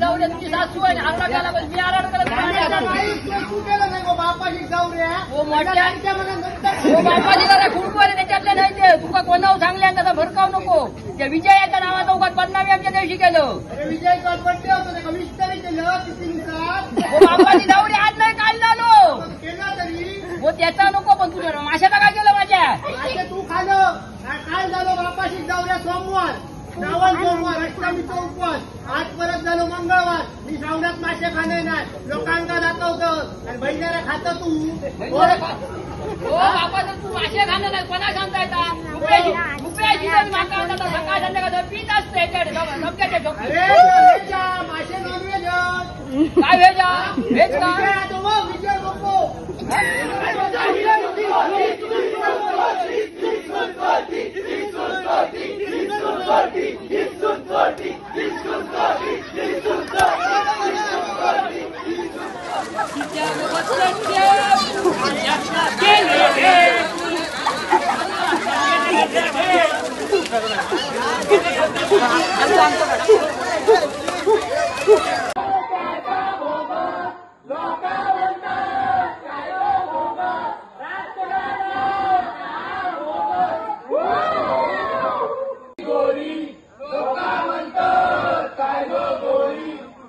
जाऊ दे, तुझी सासू आहे हल्ला केला मी आराड करत बापाशी जाऊ रे हो बापाची जरा खुडकवाले त्याच्यातले नाही ते तुका कोणावर सांगले त्याचा भरकाव नको त्या विजयाच्या नावाचा उगाच बदनामी आमच्या दिवशी केलं विजय बड्डे होतो ते कमिशनरी केलं किती दिवसात हो बापाची जाऊ दे आज नाही काल झालो केलं तरी हो त्याचा नको पण तुझ्या माशाचा काय केलं माझ्या आता तू खालं काय झालं बापाशी जाऊ रे सोमवार श्रावण सोमवार अष्टमीचा उपवास आज परत झालो मंगळवार मी श्रावणात मासे खाणे नाही लोकांना दाखवतो आणि बहिणीला खातो तू हो बापा जर तू मासे खाणं नाही कोणा सांगता रुपयाची माका सकाळ संध्याकाळ पीत असते धमक्याच्या अरे मासे नॉनव्हेज काय भेजा भेज का विजय नको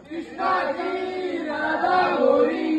कृष्णाची राधा गोरी